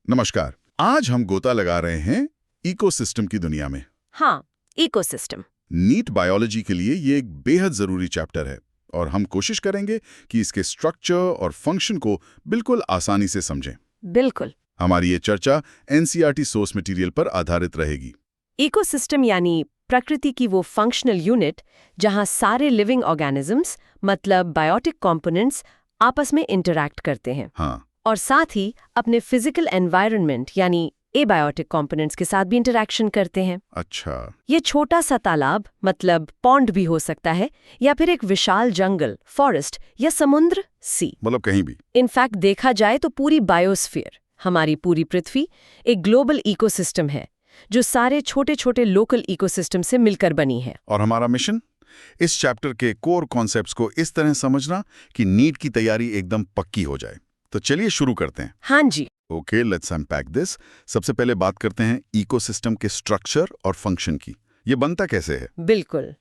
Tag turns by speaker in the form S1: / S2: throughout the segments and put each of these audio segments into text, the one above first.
S1: नमस्कार। आज हम गोता लगा रहे हैं इकोसिस्टम की दुनिया में।
S2: हाँ, इकोसिस्टम।
S1: नीट बायोलॉजी के लिए ये एक बेहद जरूरी चैप्टर है और हम कोशिश करेंगे कि इसके स्ट्रक्चर और फंक्शन को बिल्कुल आसानी से समझें।
S2: बिल्कुल।
S1: हमारी ये चर्चा एनसीईआरटी सोर्स मटेरियल पर आधारित रहेगी।
S2: इकोसिस्टम यानी प्रकृति की वो फंक्शनल यूनिट जहाँ सारे लिविंग ऑर्गेनिजम्स मतलब बायोटिक कंपोनेंट्स आपस में इंटरैक्ट करते हैं।
S1: हाँ,
S2: और साथ ही अपने फिजिकल एनवायरनमेंट यानी एबायोटिक कंपोनेंट्स के साथ भी इंटरैक्शन करते हैं।
S1: अच्छा।
S2: ये छोटा सा तालाब मतलब पॉन्ड भी हो सकता है या फिर एक विशाल जंगल फॉरेस्ट या समुद्र सी,
S1: मतलब कहीं भी।
S2: इनफैक्ट देखा जाए तो पूरी बायोस्फीयर हमारी पूरी पृथ्वी एक ग्लोबल इकोसिस्टम है जो सारे छोटे छोटे लोकल इकोसिस्टम से मिलकर बनी है।
S1: और हमारा मिशन इस चैप्टर के कोर कॉन्सेप्ट्स को इस तरह समझना कि नीट की तैयारी एकदम पक्की हो जाए। तो चलिए शुरू करते हैं।
S2: हाँ जी।
S1: Okay, let's unpack this. सबसे पहले बात करते हैं इकोसिस्टम के स्ट्रक्चर और फंक्शन की। ये बनता कैसे है?
S2: बिल्कुल।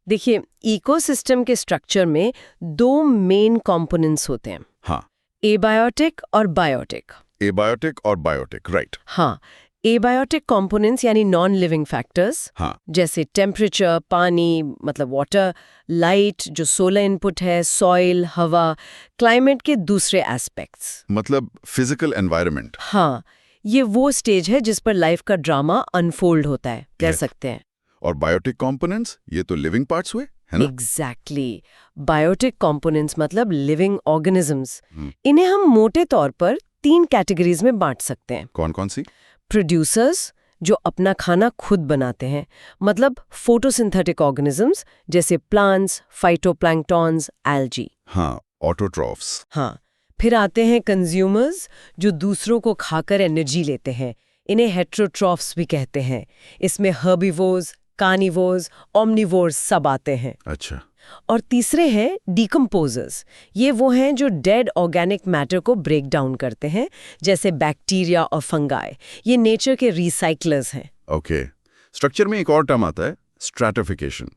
S2: देखिए, इकोसिस्टम के स्ट्रक्चर में दो मेन कंपोनेंट्स होते हैं।
S1: हाँ,
S2: एबायोटिक और बायोटिक।
S1: एबायोटिक और बायोटिक, राइट।
S2: हाँ, एबायोटिक कंपोनेंट्स यानी नॉन लिविंग फैक्टर्स
S1: हाँ,
S2: जैसे टेम्परेचर, पानी मतलब वाटर, लाइट जो सोलर इनपुट है, सॉइल, हवा, क्लाइमेट के दूसरे एस्पेक्ट्स।
S1: मतलब फिजिकल एनवायरनमेंट।
S2: हाँ, ये वो स्टेज है जिस पर लाइफ का ड्रामा अनफोल्ड होता है, कह सकते हैं।
S1: और बायोटिक कंपोनेंट्स, ये तो लिविंग पार्ट्स हुए, है ना?
S2: एग्जैक्टली। बायोटिक कंपोनेंट्स मतलब लिविंग ऑर्गेनिजम्स। इन्हें हम मोटे तौर पर 3 कैटेगरीज में बांट सकते हैं।
S1: कौन कौन सी?
S2: प्रोड्यूसर्स जो अपना खाना खुद बनाते हैं मतलब फोटोसिंथेटिक ऑर्गेनिजम्स जैसे प्लांट्स, फाइटोप्लैंक्टॉन्स, एल्गी।
S1: हाँ, ऑटोट्रॉफ्स।
S2: हाँ, फिर आते हैं कंज्यूमर्स जो दूसरों को खाकर एनर्जी लेते हैं। इन्हें हेट्रोट्रॉफ्स भी कहते हैं। इसमें हर्बिवोर्स, कार्निवोर्स, ओमनिवोर्स सब आते हैं।
S1: अच्छा।
S2: और तीसरे हैं डिकम्पोजर्स। ये वो हैं जो डेड ऑर्गेनिक मैटर को ब्रेक डाउन करते हैं जैसे बैक्टीरिया और फंगाई। ये नेचर के रिसाइक्लर्स हैं।
S1: ओके। स्ट्रक्चर में एक और टर्म आता है, स्ट्रैटिफिकेशन।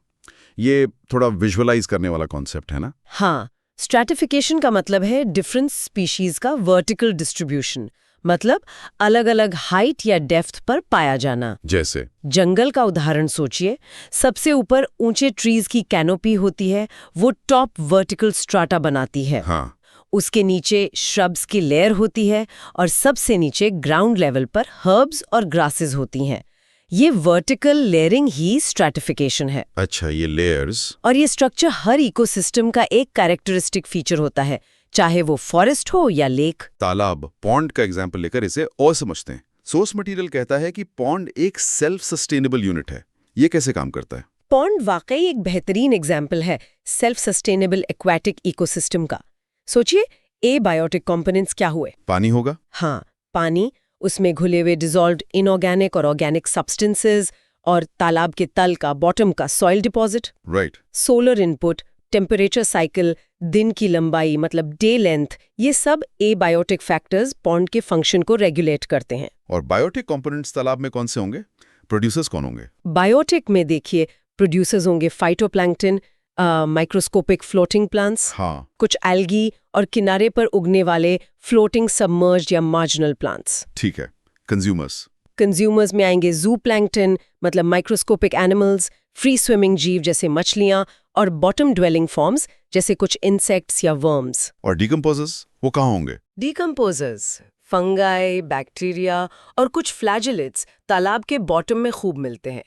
S1: ये थोड़ा विजुअलाइज करने वाला कॉन्सेप्ट है ना?
S2: हाँ, स्ट्रैटिफिकेशन का मतलब है डिफरेंट स्पीशीज का वर्टिकल डिस्ट्रीब्यूशन, मतलब अलग अलग हाइट या डेप्थ पर पाया जाना।
S1: जैसे
S2: जंगल का उदाहरण सोचिए, सबसे ऊपर ऊंचे ट्रीज की कैनोपी होती है, वो टॉप वर्टिकल स्ट्राटा बनाती है।
S1: हाँ,
S2: उसके नीचे श्रब्स की लेयर होती है और सबसे नीचे ग्राउंड लेवल पर हर्ब्स और ग्रासेस होती हैं। ये वर्टिकल लेयरिंग ही स्ट्रैटिफिकेशन है।
S1: अच्छा, ये लेयर्स।
S2: और ये स्ट्रक्चर हर इकोसिस्टम का एक कैरेक्टरिस्टिक फीचर होता है, चाहे वो फॉरेस्ट हो या लेक।
S1: तालाब, पॉन्ड का एग्जाम्पल लेकर इसे और समझते हैं। सोर्स मटेरियल कहता है कि पॉन्ड एक सेल्फ सस्टेनेबल यूनिट है। ये कैसे काम करता है?
S2: पॉन्ड वाकई एक बेहतरीन एग्जाम्पल है सेल्फ सस्टेनेबल एक्वाटिक इकोसिस्टम का। सोचिए, एबायोटिक कंपोनेंट्स क्या हुए?
S1: पानी होगा।
S2: हाँ, पानी, उसमें घुले हुए डिसॉल्व्ड इनऑर्गेनिक और ऑर्गेनिक सब्सटेंसेस, और तालाब के तल का बॉटम का soil deposit.
S1: Right.
S2: Solar input, temperature cycle, दिन की लंबाई मतलब डे लेंथ, ये सब एबायोटिक फैक्टर्स पॉन्ड के फंक्शन को रेगुलेट करते हैं।
S1: और बायोटिक कंपोनेंट्स तालाब में कौन से होंगे? प्रोड्यूसर्स कौन होंगे?
S2: बायोटिक में देखिए, प्रोड्यूसर्स होंगे फाइटोप्लैंक्टन, माइक्रोस्कोपिक फ्लोटिंग प्लांट्स,
S1: हाँ,
S2: कुछ एल्गी और किनारे पर उगने वाले फ्लोटिंग सबमर्ज्ड या मार्जिनल प्लांट्स।
S1: ठीक है। कंज्यूमर्स?
S2: कंज्यूमर्स में आएंगे जूप्लैंक्टन मतलब माइक्रोस्कोपिक एनिमल्स, फ्री स्विमिंग जीव जैसे मछलियां, और बॉटम ड्वेलिंग फॉर्म्स जैसे कुछ इंसेक्ट्स या वर्म्स।
S1: और डिकम्पोजर्स, वो कहाँ होंगे?
S2: डिकम्पोजर्स, फंगाई, बैक्टीरिया और कुछ फ्लैजेलेट्स तालाब के बॉटम में खूब मिलते हैं।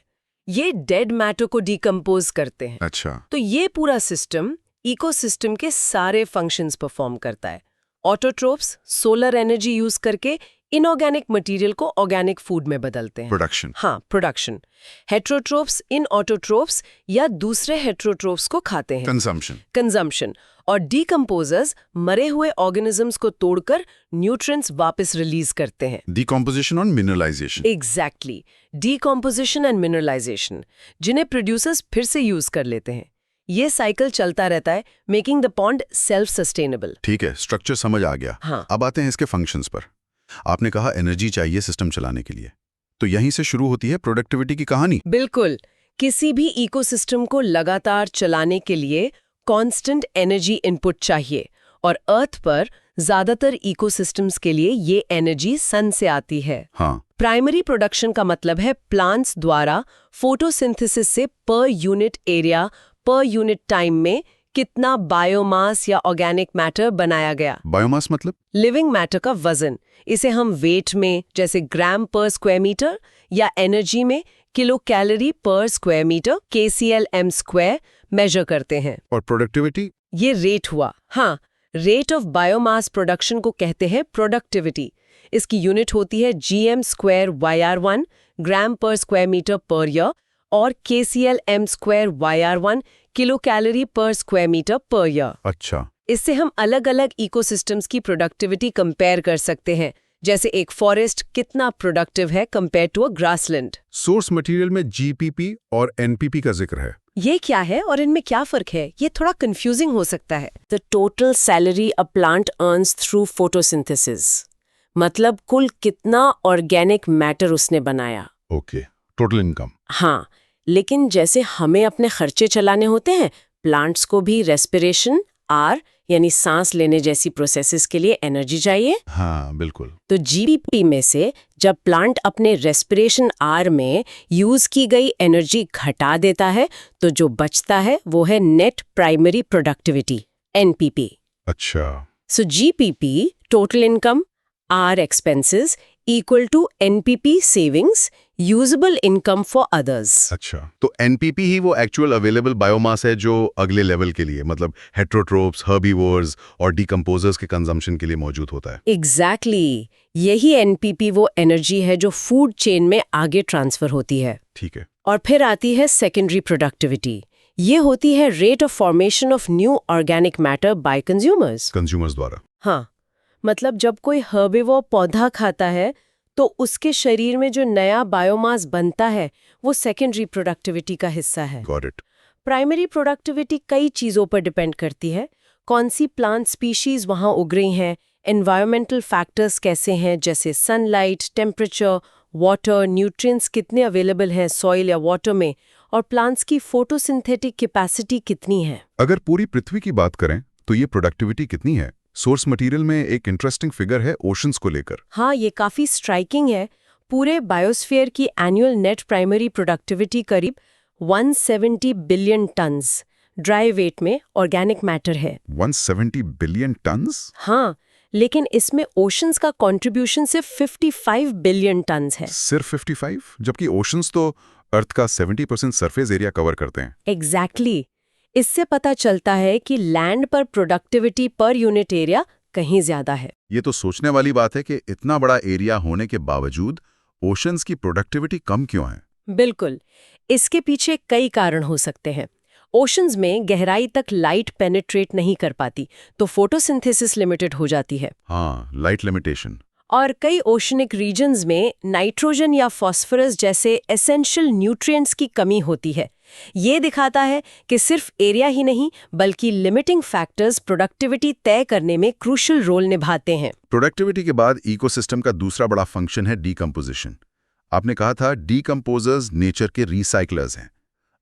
S2: ये डेड मैटर को डिकम्पोज करते हैं।
S1: अच्छा।
S2: तो ये पूरा सिस्टम इकोसिस्टम के सारे फंक्शंस परफॉर्म करता है। ऑटोट्रोफ्स सोलर एनर्जी यूज करके इनऑर्गेनिक मटेरियल को ऑर्गेनिक फूड में बदलते हैं।
S1: प्रोडक्शन।
S2: हाँ, प्रोडक्शन। हेट्रोट्रोफ्स इन ऑटोट्रोफ्स या दूसरे हेट्रोट्रोफ्स को खाते हैं।
S1: कंजम्पशन।
S2: कंजम्पशन। और डीकम्पोजर्स मरे हुए ऑर्गेनिजम्स को तोड़कर न्यूट्रिएंट्स वापस रिलीज करते हैं।
S1: डिकम्पोजिशन और mineralization.
S2: Exactly, decomposition and mineralization, जिन्हें प्रोड्यूसर्स फिर से यूज कर लेते हैं। ये साइकिल चलता रहता है, making the pond self sustainable.
S1: ठीक है, स्ट्रक्चर समझ आ गया।
S2: हाँ।
S1: अब आते हैं इसके फंक्शंस पर। आपने कहा एनर्जी चाहिए सिस्टम चलाने के लिए, तो यहीं से शुरू होती है प्रोडक्टिविटी की कहानी।
S2: बिल्कुल। किसी भी इकोसिस्टम को लगातार चलाने के लिए कांस्टेंट एनर्जी इनपुट चाहिए, और अर्थ पर ज्यादातर इकोसिस्टम्स के लिए ये एनर्जी सन से आती है।
S1: हाँ,
S2: प्राइमरी प्रोडक्शन का मतलब है प्लांट्स द्वारा फोटोसिंथेसिस से per unit area per unit time में कितना बायोमास या ऑर्गेनिक मैटर बनाया गया।
S1: बायोमास मतलब?
S2: लिविंग मैटर का वजन। इसे हम वेट में जैसे ग्राम पर स्क्वायर मीटर या एनर्जी में किलो कैलोरी पर स्क्वायर मीटर kcl/m² मेजर करते हैं।
S1: और प्रोडक्टिविटी?
S2: ये रेट हुआ। हाँ, रेट ऑफ बायोमास प्रोडक्शन को कहते हैं प्रोडक्टिविटी। इसकी यूनिट होती है gm²/yr1 ग्राम पर स्क्वायर मीटर पर ईयर और kcl/m²/yr1 किलो कैलोरी पर स्क्वायर मीटर पर ईयर।
S1: अच्छा।
S2: इससे हम अलग अलग इकोसिस्टम्स की प्रोडक्टिविटी कंपेयर कर सकते हैं, जैसे एक फॉरेस्ट कितना प्रोडक्टिव है compare to a grassland.
S1: Source material में जीपीपी और एनपीपी का जिक्र है।
S2: ये क्या है और इनमें क्या फर्क है? ये थोड़ा कंफ्यूजिंग हो सकता है। The total salary a plant earns through photosynthesis, मतलब कुल कितना ऑर्गेनिक मैटर उसने बनाया।
S1: Okay, total income.
S2: हाँ, लेकिन जैसे हमें अपने खर्चे चलाने होते हैं, प्लांट्स को भी रेस्पिरेशन आर यानी सांस लेने जैसी प्रोसेसेस के लिए एनर्जी चाहिए।
S1: हाँ, बिल्कुल।
S2: तो जीपीपी में से जब प्लांट अपने रेस्पिरेशन आर में यूज की गई एनर्जी घटा देता है तो जो बचता है वो है नेट प्राइमरी प्रोडक्टिविटी एनपीपी।
S1: अच्छा।
S2: So GPP total income R expenses equal to NPP savings usable income for others.
S1: अच्छा, तो एनपीपी ही वो एक्चुअल अवेलेबल बायोमास है जो अगले लेवल के लिए, मतलब हेट्रोट्रोप्स, हर्बीवोर्स और डिकम्पोजर्स के कंजम्पशन के लिए मौजूद होता है।
S2: एग्जैक्टली, यही एनपीपी वो एनर्जी है जो फूड चेन में आगे ट्रांसफर होती है।
S1: ठीक है।
S2: और फिर आती है सेकेंडरी प्रोडक्टिविटी। ये होती है rate of formation of new organic matter bye consumers
S1: द्वारा।
S2: हाँ, मतलब जब कोई हर्बिवोर पौधा खाता है तो उसके शरीर में जो नया बायोमास बनता है वो सेकेंडरी प्रोडक्टिविटी का हिस्सा है।
S1: Got it.
S2: प्राइमरी प्रोडक्टिविटी कई चीज़ों पर डिपेंड करती है। कौन सी प्लांट स्पीशीज वहाँ उग रही हैं, एनवायरमेंटल फैक्टर्स कैसे हैं जैसे सनलाइट, टेम्परेचर, वाटर, न्यूट्रिएंट्स कितने अवेलेबल हैं सॉइल या वाटर में, और प्लांट्स की फोटोसिंथेटिक कैपेसिटी कितनी है।
S1: अगर पूरी पृथ्वी की बात करें तो ये प्रोडक्टिविटी कितनी है? सोर्स मटेरियल में एक इंटरेस्टिंग फिगर है ओशंस को लेकर।
S2: हाँ, ये काफी स्ट्राइकिंग है। पूरे बायोस्फीयर की एनुअल नेट प्राइमरी प्रोडक्टिविटी करीब 170 बिलियन टन्स ड्राई वेट में ऑर्गेनिक मैटर है।
S1: 170 बिलियन टन्स?
S2: हाँ, लेकिन इसमें ओशंस का कंट्रीब्यूशन सिर्फ 55 बिलियन टन्स है।
S1: सिर्फ 55? जबकि ओशंस तो अर्थ का 70% सरफेस एरिया कवर करते हैं।
S2: एग्जैक्टली। इससे पता चलता है कि लैंड पर प्रोडक्टिविटी पर यूनिट एरिया कहीं ज्यादा है।
S1: ये तो सोचने वाली बात है कि इतना बड़ा एरिया होने के बावजूद ओशंस की प्रोडक्टिविटी कम क्यों है?
S2: बिल्कुल, इसके पीछे कई कारण हो सकते हैं। ओशंस में गहराई तक लाइट पेनिट्रेट नहीं कर पाती तो फोटोसिंथेसिस लिमिटेड हो जाती है।
S1: हाँ, लाइट लिमिटेशन।
S2: और कई ओशनिक रीजन्स में नाइट्रोजन या फास्फोरस जैसे एसेंशियल न्यूट्रिएंट्स की कमी होती है। ये दिखाता है कि सिर्फ एरिया ही नहीं बल्कि लिमिटिंग फैक्टर्स प्रोडक्टिविटी तय करने में क्रूशियल रोल निभाते हैं।
S1: प्रोडक्टिविटी के बाद इकोसिस्टम का दूसरा बड़ा फंक्शन है डीकंपोजिशन। आपने कहा था डीकंपोजर्स नेचर के रिसाइकलर्स हैं।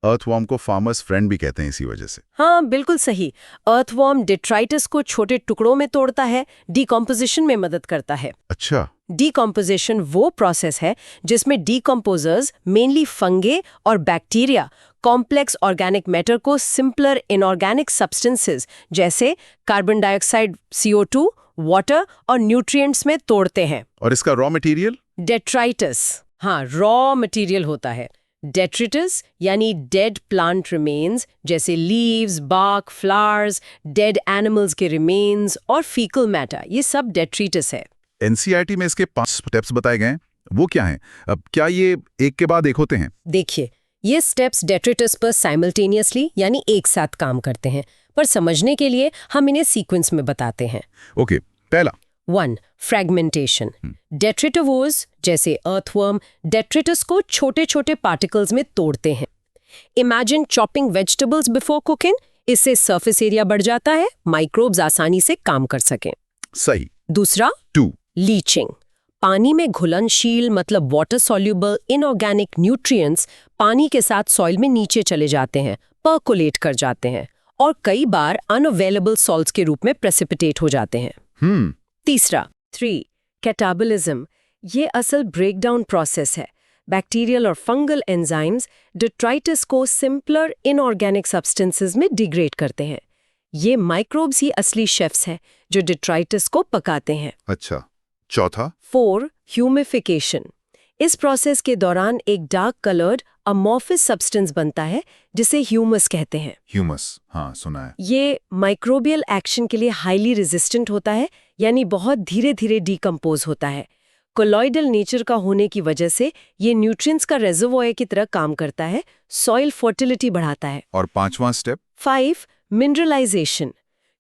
S1: अर्थवॉर्म को फार्मर्स फ्रेंड भी कहते हैं इसी वजह से।
S2: हाँ, बिल्कुल सही। अर्थवॉर्म डिट्राइटस को छोटे टुकड़ों में तोड़ता है, डीकंपोजिशन में मदद करता है।
S1: अच्छा।
S2: डीकंपोजिशन वो प्रोसेस है जिसमें डीकंपोजर्स मेनली फंगे और बैक्टीरिया कॉम्प्लेक्स ऑर्गेनिक मैटर को सिंपलर इनऑर्गेनिक सब्सटेंसेस जैसे कार्बन डाइऑक्साइड, CO2, वाटर और न्यूट्रिएंट्स में तोड़ते हैं।
S1: और इसका रॉ मटेरियल?
S2: डेट्राइटस। हाँ, रॉ मटेरियल होता है। डेट्रिटस यानी डेड प्लांट रिमेन्स जैसे leaves, bark, flowers, dead animals के रिमेन्स और फीकल मैटर, ये सब डेट्रिटस है।
S1: एनसीईआरटी में इसके 5 स्टेप्स बताए गए हैं, वो क्या हैं? अब क्या ये एक के बाद एक होते हैं?
S2: देखिए, ये स्टेप्स डेट्रिटस पर साइमल्टेनियसली यानी एक साथ काम करते हैं, पर समझने के लिए हम इन्हें सीक्वेंस में बताते हैं।
S1: ओके, पहला
S2: 1. फ्रेगमेंटेशन। डेट्रिटिवोर्स जैसे अर्थवर्म डेट्रिटस को छोटे छोटे पार्टिकल्स में तोड़ते हैं। Imagine chopping vegetables before cooking. इससे सरफेस एरिया बढ़ जाता है, माइक्रोब्स आसानी से काम कर सकें।
S1: सही।
S2: दूसरा
S1: 2.
S2: लीचिंग। पानी में घुलनशील मतलब वाटर सॉल्युबल इनऑर्गेनिक न्यूट्रिएंट्स पानी के साथ सॉइल में नीचे चले जाते हैं, पर्कोलेट कर जाते हैं और कई बार अनअवेलेबल सॉल्ट्स के रूप में प्रेसिपिटेट हो जाते हैं। तीसरा 3 कैटाबोलिज्म। ये असल ब्रेकडाउन प्रोसेस है। बैक्टीरियल और फंगल एंजाइम्स डिट्राइटिस को सिंपलर इनऑर्गेनिक सब्सटेंसेस में डिग्रेड करते हैं। ये माइक्रोब्स ही असली शेफ्स हैं जो डिट्राइटिस को पकाते हैं।
S1: अच्छा, चौथा
S2: 4 ह्यूमिफिकेशन। इस प्रोसेस के दौरान एक डार्क कलर्ड अमॉर्फस सब्सटेंस बनता है जिसे ह्यूमस कहते हैं।
S1: ह्यूमस, हाँ सुना है।
S2: ये माइक्रोबियल एक्शन के लिए हाईली रेजिस्टेंट होता है, यानी बहुत धीरे धीरे डिकम्पोज होता है। कोलॉइडल नेचर का होने की वजह से ये न्यूट्रिएंट्स का रिजर्वोयर की तरह काम करता है, सॉइल फर्टिलिटी बढ़ाता है।
S1: और पांचवां step
S2: 5 mineralization.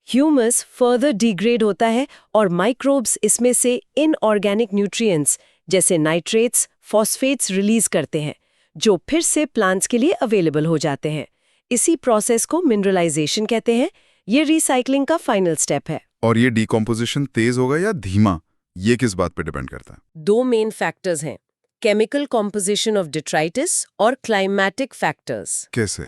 S2: Humus further degrade होता है और माइक्रोब्स इसमें से इनऑर्गेनिक न्यूट्रिएंट्स जैसे नाइट्रेट्स, फॉस्फेट्स रिलीज करते हैं, जो फिर से प्लांट्स के लिए अवेलेबल हो जाते हैं। इसी प्रोसेस को मिनरलाइजेशन कहते हैं। ये रिसाइकलिंग का फाइनल स्टेप है।
S1: और ये डिकम्पोजिशन तेज होगा या धीमा, ये किस बात पे डिपेंड करता है?
S2: 2 मेन फैक्टर्स हैं, केमिकल कॉम्पोजिशन ऑफ डिट्राइटिस और क्लाइमेटिक फैक्टर्स।
S1: कैसे?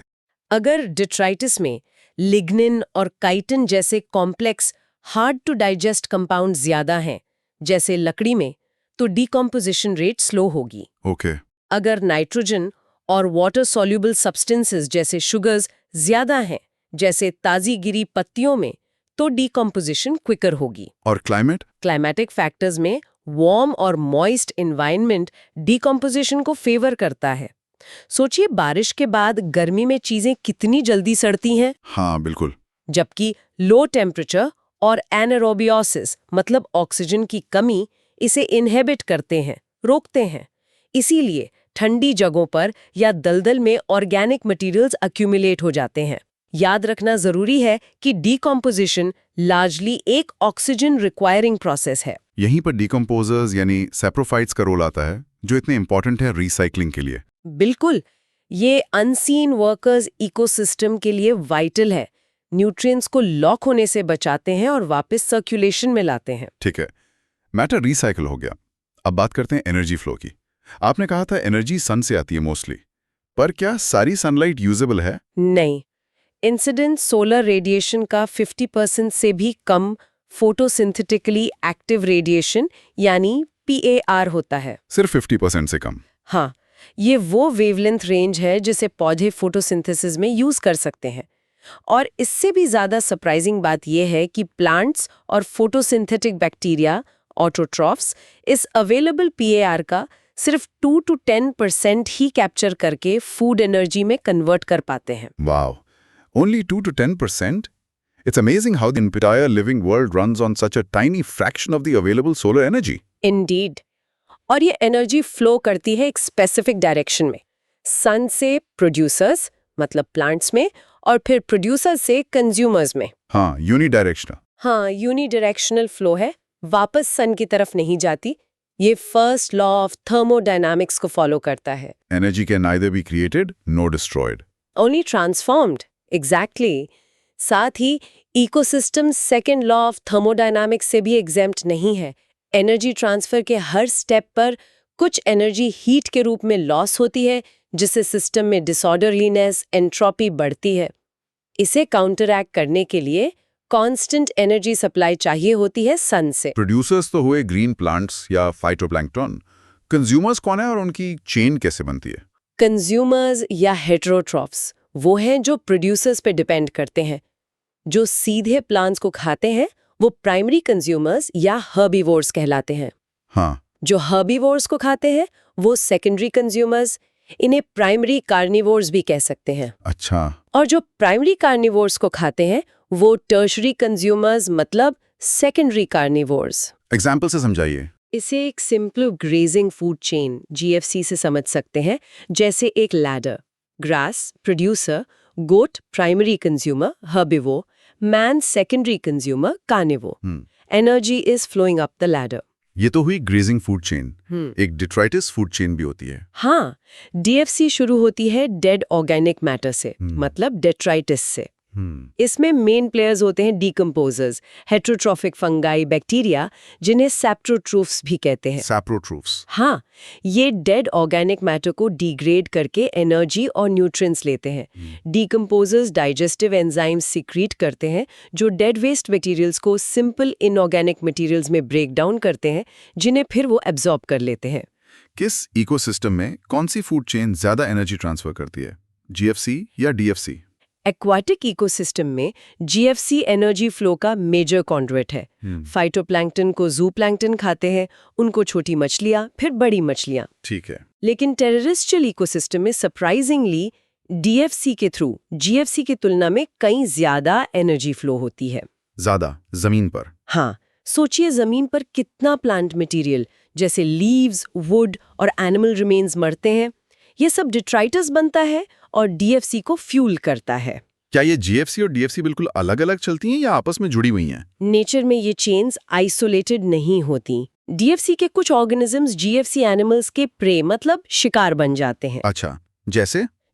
S2: अगर डिट्राइटिस में लिग्निन और काइटिन जैसे complex hard to digest compound ज्यादा हैं, जैसे लकड़ी में, तो डिकम्पोजिशन रेट स्लो होगी।
S1: ओके।
S2: अगर नाइट्रोजन और वाटर सॉल्युबल सब्सटेंसेस जैसे शुगर्स ज्यादा हैं, जैसे ताजी गिरी पत्तियों में, तो डिकम्पोजिशन क्विकर होगी।
S1: और क्लाइमेट?
S2: क्लाइमेटिक फैक्टर्स में वार्म और मॉइस्ट एनवायरनमेंट डिकम्पोजिशन को फेवर करता है। सोचिए बारिश के बाद गर्मी में चीजें कितनी जल्दी सड़ती हैं।
S1: हाँ बिल्कुल।
S2: जबकि लो टेम्परेचर और एनारोबियोसिस मतलब ऑक्सीजन की कमी इसे इनहेबिट करते हैं, रोकते हैं। इसीलिए ठंडी जगहों पर या दलदल में ऑर्गेनिक मटेरियल्स अक्यूमुलेट हो जाते हैं। याद रखना जरूरी है कि डिकम्पोजिशन लार्जली एक ऑक्सीजन रिक्वायरिंग प्रोसेस है।
S1: यहीं पर डिकम्पोजर्स यानी सैप्रोफाइट्स का रोल आता है, जो इतने इंपॉर्टेंट है रिसाइकलिंग के लिए।
S2: बिल्कुल, ये अनसीन वर्कर्स इकोसिस्टम के लिए वाइटल है। न्यूट्रिएंट्स को लॉक होने से बचाते हैं और वापस सर्कुलेशन में लाते हैं।
S1: ठीक है, मैटर रिसाइकल हो गया। अब बात करते हैं एनर्जी फ्लो की। आपने कहा था एनर्जी सन से आती है मोस्टली, पर क्या सारी सनलाइट यूजेबल है?
S2: नहीं, इंसिडेंट सोलर रेडिएशन का 50% से भी कम फोटोसिंथेटिकली एक्टिव रेडिएशन यानी PAR होता है।
S1: सिर्फ 50% से कम?
S2: हाँ, ये वो वेवलेंथ रेंज है जिसे पौधे फोटोसिंथेसिस में यूज कर सकते हैं। और इससे भी ज्यादा सरप्राइजिंग बात यह है कि प्लांट्स और फोटोसिंथेटिक बैक्टीरिया ऑटोट्रॉफ्स इस अवेलेबल PAR का सिर्फ 2 to 10% ही कैप्चर करके फूड एनर्जी में कन्वर्ट कर पाते हैं।
S1: Wow, only 2 to 10%? It's amazing how the entire living world runs on such a tiny fraction of the available solar energy.
S2: Indeed. और ये एनर्जी फ्लो करती है एक स्पेसिफिक डायरेक्शन में, सन से प्रोड्यूसर्स मतलब प्लांट्स में, और फिर प्रोड्यूसर्स से कंज्यूमर्स में।
S1: हाँ, यूनिडायरेक्शनल।
S2: हाँ, यूनिडायरेक्शनल फ्लो है, वापस सन की तरफ नहीं जाती। ये फर्स्ट लॉ ऑफ थर्मोडायनामिक्स को फॉलो करता है।
S1: Energy can neither be created nor destroyed.
S2: Only transformed. Exactly. साथ ही ecosystem second law of thermodynamics से भी एग्जेम्प्ट नहीं है। एनर्जी ट्रांसफर के हर स्टेप पर कुछ एनर्जी हीट के रूप में लॉस होती है, जिससे सिस्टम में डिसऑर्डरलीनेस, एंट्रोपी बढ़ती है। इसे काउंटरएक्ट करने के लिए कांस्टेंट एनर्जी सप्लाई चाहिए होती है सन से।
S1: प्रोड्यूसर्स तो हुए ग्रीन प्लांट्स या फाइटोप्लैंक्टन। कंज्यूमर्स कौन है और उनकी चेन कैसे बनती है?
S2: कंज्यूमर्स या हेटेरोट्रॉफ्स वो हैं जो प्रोड्यूसर्स पे डिपेंड करते हैं। जो सीधे प्लांट्स को खाते हैं वो प्राइमरी कंज्यूमर्स या हर्बीवोर्स कहलाते हैं।
S1: हाँ।
S2: जो हर्बीवोर्स को खाते हैं वो सेकेंडरी कंज्यूमर्स, इन्हें प्राइमरी कार्निवोर्स भी कह सकते हैं।
S1: अच्छा।
S2: और जो प्राइमरी कार्निवोर्स को खाते हैं वो टर्शरी कंज्यूमर्स मतलब सेकेंडरी कार्निवोर्स।
S1: एग्जाम्पल से समझाइए।
S2: इसे एक simple grazing food chain GFC से समझ सकते हैं, जैसे एक ladder. Grass producer, goat primary consumer herbivore, man secondary consumer carnivore. Energy is flowing up the ladder.
S1: ये तो हुई ग्रेजिंग फूड चेन। एक डिट्राइटिस फूड चेन भी होती है।
S2: हाँ, DFC शुरू होती है डेड ऑर्गेनिक मैटर से, मतलब डेट्राइटिस से। इसमें मेन प्लेयर्स होते हैं डीकम्पोजर्स, हेट्रोट्रॉफिक फंगाई, बैक्टीरिया, जिन्हें सैप्रोट्रूफ्स भी कहते हैं।
S1: सैप्रोट्रूफ्स।
S2: हाँ, ये डेड ऑर्गेनिक मैटर को डिग्रेड करके एनर्जी और न्यूट्रिएंट्स लेते हैं। डीकम्पोजर्स डाइजेस्टिव एंजाइम्स सीक्रीट करते हैं जो डेड वेस्ट मटेरियल्स को सिंपल इनऑर्गेनिक मटेरियल्स में ब्रेक डाउन करते हैं, जिन्हें फिर वो एब्जॉर्ब कर लेते हैं।
S1: किस इकोसिस्टम में कौन सी फूड चेन ज्यादा एनर्जी ट्रांसफर करती है, जीएफसी या डीएफसी?
S2: एक्वाटिक इकोसिस्टम में जीएफसी एनर्जी फ्लो का मेजर कॉन्ड्युइट है। फाइटोप्लैंक्टन को ज़ूप्लैंक्टन खाते हैं, उनको छोटी मछलियाँ, फिर बड़ी मछलियाँ।
S1: ठीक है।
S2: लेकिन टेरेस्ट्रियल इकोसिस्टम में सरप्राइजिंगली डीएफसी के थ्रू जीएफसी की तुलना में कहीं ज्यादा एनर्जी फ्लो होती है।
S1: ज्यादा जमीन पर?
S2: हाँ, सोचिए जमीन पर कितना प्लांट मटेरियल जैसे लीव्स, वुड और एनिमल रिमेन्स मरते हैं। ये सब डिट्राइटस बनता है और डीएफसी को फ्यूल करता है।
S1: क्या ये जीएफसी और डीएफसी बिल्कुल अलग-अलग चलती हैं या आपस में जुड़ी हुई हैं?
S2: नेचर में ये चेन्स आइसोलेटेड नहीं होती। डीएफसी के कुछ ऑर्गेनिजम्स जीएफसी एनिमल्स के प्रे मतलब शिकार बन जाते हैं।
S1: अच्छा,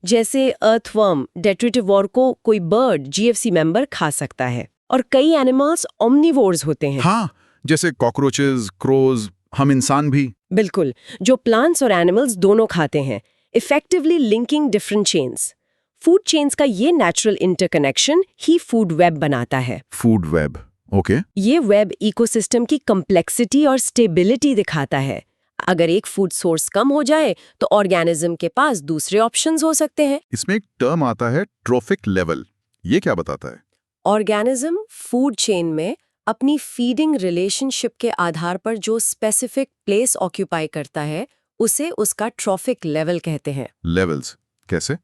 S1: जैसे
S2: अर्थवर्म, डेट्रिटिवोर को कोई बर्ड जीएफसी मेंबर खा सकता है। और कई एनिमल्स ओमनिवोर्स होते हैं।
S1: हाँ, जैसे कॉकरोचेस, क्रोज, हम इंसान भी।
S2: बिल्कुल, जो प्लांट्स और एनिमल्स दोनों खाते हैं, effectively linking different chains. Food chains का ये नेचुरल इंटरकनेक्शन ही फूड वेब बनाता है।
S1: Food web, okay.
S2: ये वेब इकोसिस्टम की कम्प्लेक्सिटी और स्टेबिलिटी दिखाता है। अगर एक फूड सोर्स कम हो जाए तो ऑर्गेनिज्म के पास दूसरे ऑप्शंस हो सकते हैं।
S1: इसमें एक टर्म आता है ट्रोफिक लेवल, ये क्या बताता है?
S2: ऑर्गेनिज्म फूड चेन में अपनी फीडिंग रिलेशनशिप के आधार पर जो स्पेसिफिक प्लेस ऑक्यूपाई करता है, उसे उसका ट्रॉफिक लेवल कहते हैं।
S1: लेवल्स कैसे?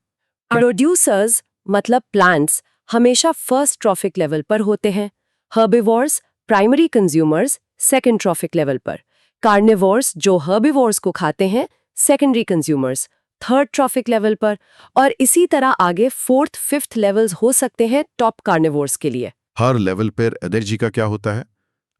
S2: प्रोड्यूसर्स मतलब प्लांट्स हमेशा फर्स्ट ट्रॉफिक लेवल पर होते हैं। Herbivores primary consumers second trophic level पर। कार्निवोर्स जो हर्बिवोर्स को खाते हैं secondary consumers third trophic level पर। और इसी तरह आगे फोर्थ फिफ्थ लेवल्स हो सकते हैं टॉप कार्निवोर्स के लिए।
S1: हर लेवल पर एनर्जी का क्या होता है?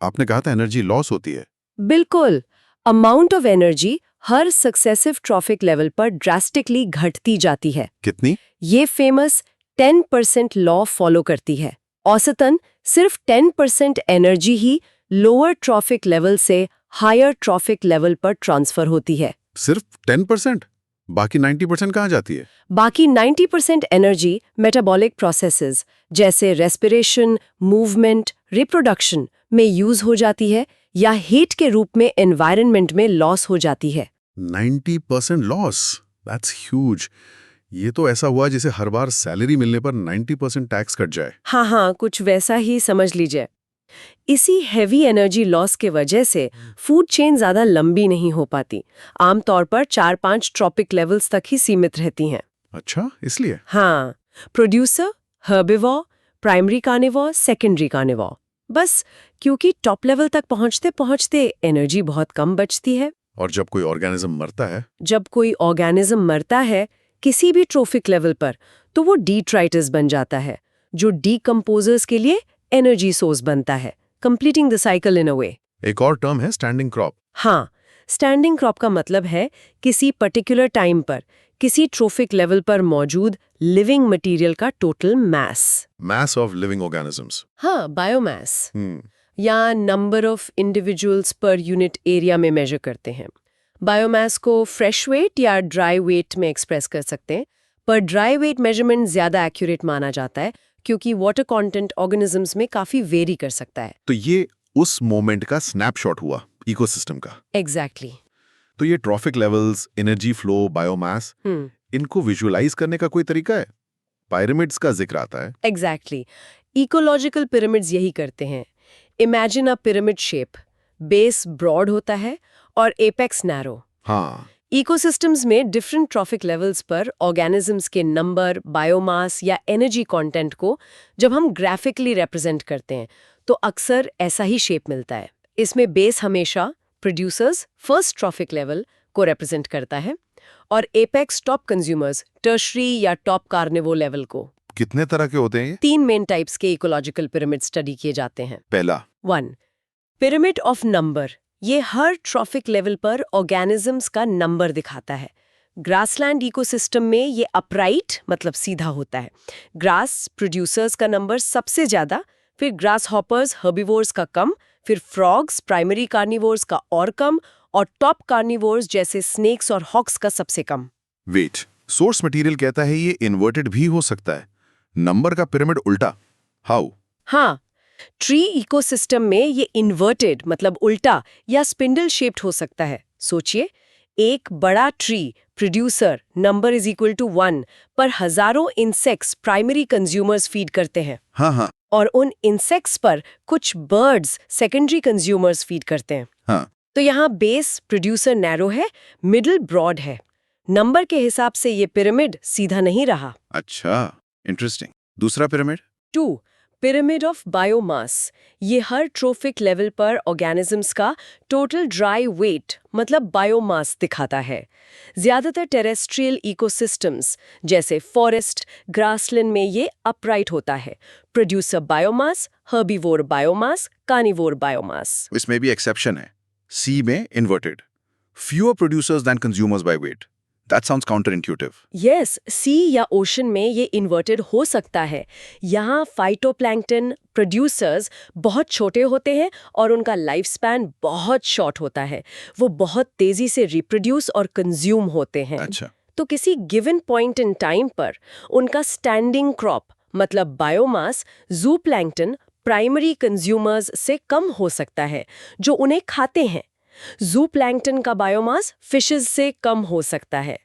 S1: आपने कहा था एनर्जी लॉस होती है।
S2: बिल्कुल, amount of energy her successive trophic level पर ड्रास्टिकली घटती जाती है।
S1: कितनी?
S2: ये फेमस 10% लॉ फॉलो करती है। औसतन सिर्फ 10% एनर्जी ही लोअर ट्रॉफिक लेवल से हायर ट्रॉफिक लेवल पर ट्रांसफर होती है।
S1: सिर्फ 10%? बाकी 90% कहाँ जाती है?
S2: बाकी 90% एनर्जी मेटाबॉलिक प्रोसेसेस जैसे रेस्पिरेशन, मूवमेंट, रिप्रोडक्शन में यूज हो जाती है या हीट के रूप में एनवायरनमेंट में लॉस हो जाती है।
S1: 90% लॉस, दैट्स ह्यूज। ये तो ऐसा हुआ जैसे हर बार सैलरी मिलने पर 90% टैक्स कट जाए।
S2: हाँ, कुछ वैसा ही समझ लीजिए। इसी हैवी एनर्जी लॉस के वजह से फूड चेन ज्यादा लंबी नहीं हो पाती। आमतौर पर 4-5 ट्रॉपिक लेवल्स तक ही सीमित रहती हैं।
S1: अच्छा, इसलिए?
S2: हाँ, producer, herbivore, primary carnivore, secondary carnivore. बस क्योंकि टॉप लेवल तक पहुंचते पहुंचते एनर्जी बहुत कम बचती है।
S1: और जब कोई
S2: ऑर्गेनिज्म मरता है किसी भी ट्रॉफिक लेवल पर, तो वो डिट्राइटस बन जाता है, जो डीकम्पोजर्स के लिए एनर्जी सोर्स बनता है, कंप्लीटिंग द साइकिल इन अ वे।
S1: एक और टर्म है स्टैंडिंग क्रॉप।
S2: हाँ, स्टैंडिंग क्रॉप का मतलब है किसी पर्टिकुलर टाइम पर किसी ट्रॉफिक लेवल पर मौजूद लिविंग मटेरियल का total
S1: mass of living organisms.
S2: हाँ, बायोमास या number of individuals per unit area में मेजर करते हैं। बायोमास को फ्रेश वेट या ड्राई वेट में एक्सप्रेस कर सकते हैं, पर ड्राई वेट मेजरमेंट ज्यादा एक्यूरेट माना जाता है क्योंकि वाटर कंटेंट ऑर्गेनिजम्स में काफी वेरी कर सकता है।
S1: तो ये उस मोमेंट का स्नैपशॉट हुआ इकोसिस्टम का।
S2: एग्जैक्टली।
S1: तो ये trophic levels, energy flow, biomass, इनको विजुअलाइज करने का कोई तरीका है? पिरामिड्स का जिक्र आता है।
S2: एग्जैक्टली। इकोलॉजिकल पिरामिड्स यही करते हैं। Imagine a pyramid shape, base broad होता है और एपेक्स नैरो।
S1: हाँ।
S2: इकोसिस्टम्स में डिफरेंट ट्रॉफिक लेवल्स पर ऑर्गेनिजम्स के नंबर, बायोमास या एनर्जी कंटेंट को जब हम ग्राफिकली रिप्रेजेंट करते हैं तो अक्सर ऐसा ही शेप मिलता है। इसमें बेस हमेशा प्रोड्यूसर्स फर्स्ट ट्रॉफिक लेवल को रिप्रेजेंट करता है और एपेक्स टॉप कंज्यूमर्स टर्शरी या टॉप कार्निवोर लेवल को।
S1: कितने तरह के होते हैं ये?
S2: 3 मेन टाइप्स के इकोलॉजिकल पिरामिड स्टडी किए जाते हैं।
S1: पहला
S2: 1. Pyramid of number. ये हर ट्रॉफिक लेवल पर ऑर्गेनिजम्स का नंबर दिखाता है। ग्रासलैंड इकोसिस्टम में ये अपराइट मतलब सीधा होता है। ग्रास प्रोड्यूसर्स का नंबर सबसे ज्यादा, फिर ग्रास हॉपर्स हर्बिवोर्स का कम, फिर फ्रॉग्स प्राइमरी कार्निवोर्स का और कम, और टॉप कार्निवोर्स जैसे स्नेक्स और हॉक्स का सबसे कम।
S1: वेट, सोर्स मटेरियल कहता है ये इन्वर्टेड भी हो सकता है। नंबर का पिरामिड उल्टा, हाउ?
S2: हाँ, ट्री इकोसिस्टम में ये इन्वर्टेड मतलब उल्टा या स्पिंडल शेप्ड हो सकता है। सोचिए, एक बड़ा tree producer number is equal to 1 पर हजारों इंसेक्ट्स प्राइमरी कंज्यूमर्स फीड करते हैं।
S1: हाँ,
S2: और उन इंसेक्ट्स पर कुछ बर्ड्स सेकेंडरी कंज्यूमर्स फीड करते हैं।
S1: हाँ।
S2: तो यहाँ बेस प्रोड्यूसर नैरो है, मिडिल ब्रॉड है। नंबर के हिसाब से ये पिरामिड सीधा नहीं रहा।
S1: अच्छा, इंटरेस्टिंग। दूसरा पिरामिड?
S2: 2. Pyramid of biomass. ये हर ट्रोफिक लेवल पर ऑर्गेनिजम्स का टोटल ड्राई वेट मतलब बायोमास दिखाता है। ज्यादातर टेरेस्ट्रियल इकोसिस्टम्स जैसे फॉरेस्ट, ग्रासलैंड में ये अपराइट होता है। Producer biomass, herbivore biomass, carnivore biomass.
S1: इसमें भी एक्सेप्शन है। सी में inverted, fewer producers than consumers by weight. That sounds counterintuitive.
S2: Yes, sea या ओशन में ये इन्वर्टेड हो सकता है। यहाँ फाइटोप्लैंक्टन प्रोड्यूसर्स बहुत छोटे होते हैं और उनका लाइफ स्पैन बहुत शॉर्ट होता है। वो बहुत तेजी से रिप्रोड्यूस और कंज्यूम होते हैं।
S1: अच्छा।
S2: तो किसी गिवन पॉइंट इन टाइम पर उनका स्टैंडिंग क्रॉप मतलब बायोमास ज़ूप्लैंक्टन प्राइमरी कंज्यूमर्स से कम हो सकता है जो उन्हें खाते हैं। ज़ूप्लैंक्टन का बायोमास फिशेस से कम हो सकता है।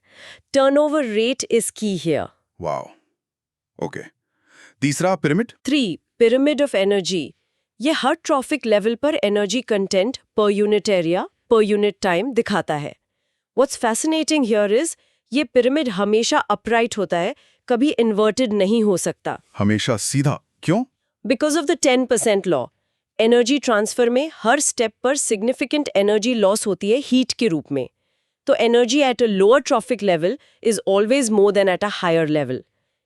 S2: टर्नओवर रेट इज की हियर।
S1: Wow, okay. तीसरा पिरामिड?
S2: 3. Pyramid of energy. ये हर ट्रॉफिक लेवल पर energy content per unit area per unit time दिखाता है। व्हाट्स फैसिनेटिंग हियर इज ये पिरामिड हमेशा अपराइट होता है, कभी इन्वर्टेड नहीं हो सकता।
S1: हमेशा सीधा क्यों?
S2: Because of the 10% law. Energy transfer में हर स्टेप पर सिग्निफिकेंट एनर्जी लॉस होती है हीट के रूप में। तो energy at a lower trophic level is always more than at a higher level.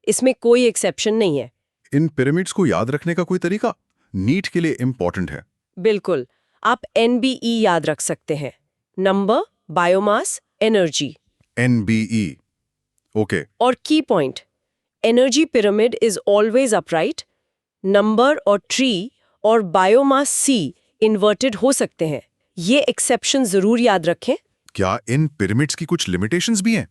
S2: इसमें कोई एक्सेप्शन नहीं है।
S1: इन पिरामिड्स को याद रखने का कोई तरीका? नीट के लिए इम्पोर्टेंट है।
S2: बिल्कुल, आप NBE याद रख सकते हैं। Number, biomass, energy.
S1: NBE, okay.
S2: और की point, energy pyramid is always upright, number और ट्री और बायोमास C इन्वर्टेड हो सकते हैं। ये एक्सेप्शन जरूर याद रखें।
S1: क्या इन पिरामिड्स की कुछ लिमिटेशंस भी हैं?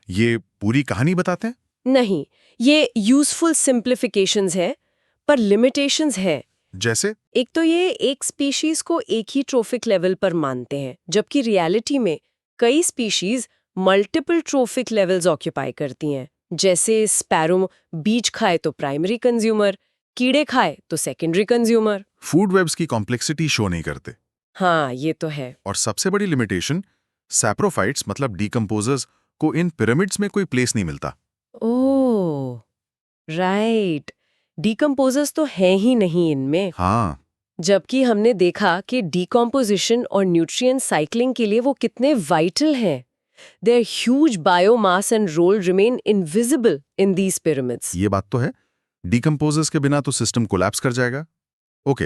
S1: ये पूरी कहानी बताते हैं?
S2: नहीं, ये यूजफुल सिंप्लीफिकेशंस है, पर लिमिटेशंस है।
S1: जैसे?
S2: एक तो ये एक स्पीशीज को एक ही ट्रोफिक लेवल पर मानते हैं, जबकि रियलिटी में कई species multiple trophic levels occupy करती हैं। जैसे स्पैरो बीज खाए तो प्राइमरी कंज्यूमर, कीड़े खाए तो सेकेंडरी कंज्यूमर।
S1: फूड वेब्स की कॉम्प्लेक्सिटी शो नहीं करते।
S2: हाँ, ये तो है।
S1: और सबसे बड़ी लिमिटेशन, सैप्रोफाइट्स मतलब डीकंपोजर्स को इन पिरामिड्स में कोई प्लेस नहीं मिलता।
S2: ओह, राइट, डीकंपोजर्स तो हैं ही नहीं इनमें।
S1: हाँ,
S2: जबकि हमने देखा कि डीकॉम्पोजिशन और न्यूट्रिएंट साइक्लिंग के लिए वो कितने वाइटल हैं। Their huge biomass and role remain invisible in these pyramids.
S1: ये बात तो है। डीकंपोजर्स के बिना तो सिस्टम कोलैप्स कर जाएगा। ओके,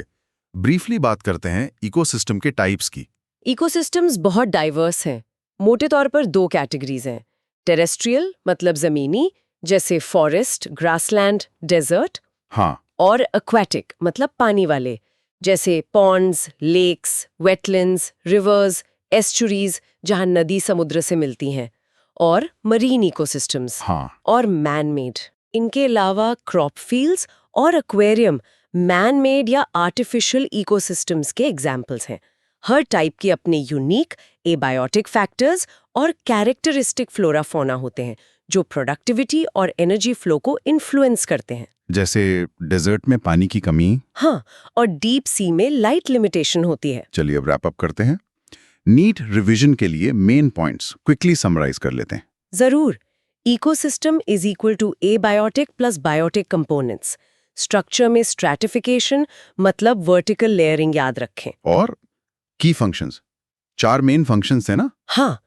S1: ब्रीफली बात करते हैं इकोसिस्टम के टाइप्स की।
S2: इकोसिस्टम्स बहुत डाइवर्स हैं। मोटे तौर पर 2 कैटेगरीज हैं। टेरेस्ट्रियल मतलब जमीनी, जैसे फॉरेस्ट, ग्रासलैंड, डेजर्ट।
S1: हाँ,
S2: और एक्वेटिक मतलब पानी वाले, जैसे ponds, lakes, wetlands, rivers, estuaries जहां नदी समुद्र से मिलती हैं, और मरीन इकोसिस्टम्स।
S1: हाँ।
S2: और मैन मेड। इनके अलावा क्रॉप फील्ड्स और एक्वेरियम मैन मेड या आर्टिफिशियल इकोसिस्टम्स के एग्जाम्पल्स हैं। हर टाइप की अपने यूनिक एबायोटिक फैक्टर्स और कैरेक्टरिस्टिक फ्लोरा फौना होते हैं जो प्रोडक्टिविटी और एनर्जी फ्लो को इन्फ्लुएंस करते हैं।
S1: जैसे डेजर्ट में पानी की कमी।
S2: हाँ, और डीप सी में लाइट लिमिटेशन होती है।
S1: चलिए अब रैप अप करते हैं। नीट रिवीजन के लिए मेन पॉइंट्स क्विकली समराइज कर लेते हैं।
S2: जरूर। Ecosystem is equal to abiotic plus biotic components. Structure में स्ट्रैटिफिकेशन मतलब वर्टिकल लेयरिंग याद रखें।
S1: और की फंक्शंस, 4 मेन फंक्शंस हैं ना?
S2: हाँ,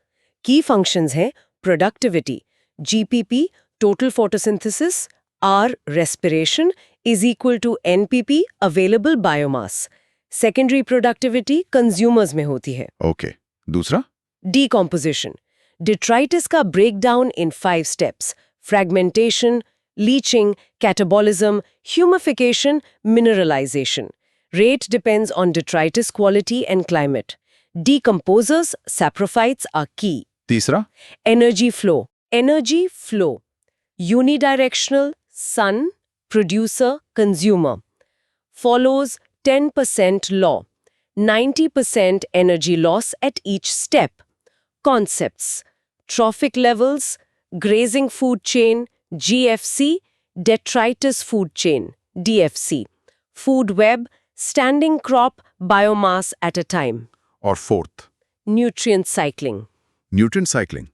S2: की फंक्शंस हैं productivity, GPP total photosynthesis, R respiration is equal to NPP available biomass. Secondary productivity consumers में होती है।
S1: ओके, दूसरा?
S2: डीकॉम्पोजिशन, डिट्राइटिस का breakdown in 5 steps: fragmentation, leaching, catabolism, humification, mineralization. Rate depends on detritus quality and climate. Decomposers, saprophytes are key.
S1: तीसरा,
S2: Energy flow. Energy flow. Unidirectional, sun, producer, consumer. Follows 10% law. 90% energy loss at each step. Concepts: trophic levels, grazing food chain, GFC, detritus food chain, DFC, food web, standing crop, biomass at a time.
S1: और फोर्थ,
S2: Nutrient cycling.
S1: Nutrient cycling.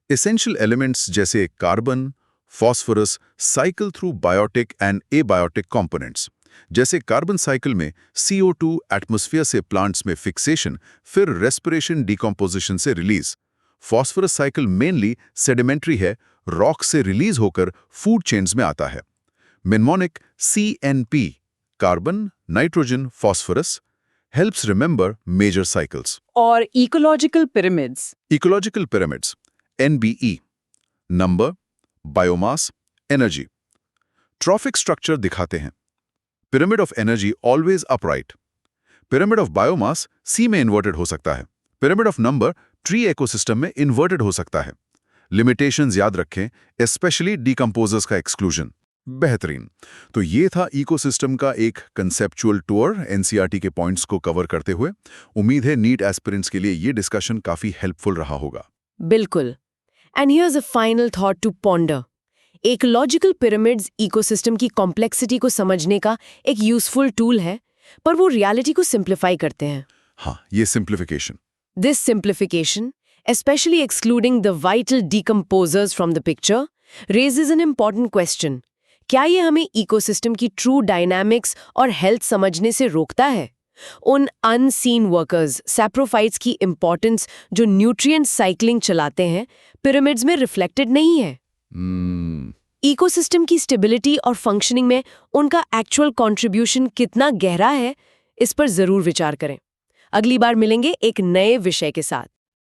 S1: Essential elements जैसे carbon, phosphorus cycle through biotic and abiotic components. जैसे carbon cycle में CO2 atmosphere से plants में fixation, फिर respiration decomposition से release. Phosphorus cycle mainly sedimentary है, रॉक से रिलीज होकर फूड चेन्स में आता है. Mnemonic CNP, carbon, nitrogen, phosphorus, helps remember major cycles.
S3: और ecological pyramids.
S1: Ecological pyramids, NBE, number, biomass, energy. Trophic structure दिखाते हैं. Pyramid of energy always upright. Pyramid of biomass C में inverted हो सकता है. Pyramid of number tree ecosystem में inverted हो सकता है. Limitations याद रखें, especially decomposers का exclusion. बेहतरीन. तो ये था इकोसिस्टम का एक कंसेप्चुअल टूर एनसीईआरटी के पॉइंट्स को कवर करते हुए. उम्मीद है नीट एस्पिरेंट्स के लिए ये डिस्कशन काफी हेल्पफुल रहा होगा.
S2: बिल्कुल. And here's a final thought to ponder. Ecological pyramids ecosystem की कॉम्प्लेक्सिटी को समझने का एक यूजफुल टूल है, पर वो रियलिटी को सिंप्लीफाई करते हैं.
S1: हाँ, ये simplification.
S2: This simplification, especially excluding the vital decomposers from the picture, raises an important question. क्या ये हमें इकोसिस्टम की ट्रू डायनामिक्स और हेल्थ समझने से रोकता है? उन अनसीन वर्कर्स, सैप्रोफाइट्स की इंपॉर्टेंस जो न्यूट्रिएंट साइक्लिंग चलाते हैं, पिरामिड्स में रिफ्लेक्टेड नहीं है. इकोसिस्टम की स्टेबिलिटी और फंक्शनिंग में उनका एक्चुअल कंट्रीब्यूशन कितना गहरा है, इस पर जरूर विचार करें. अगली बार मिलेंगे एक नए विषय के साथ.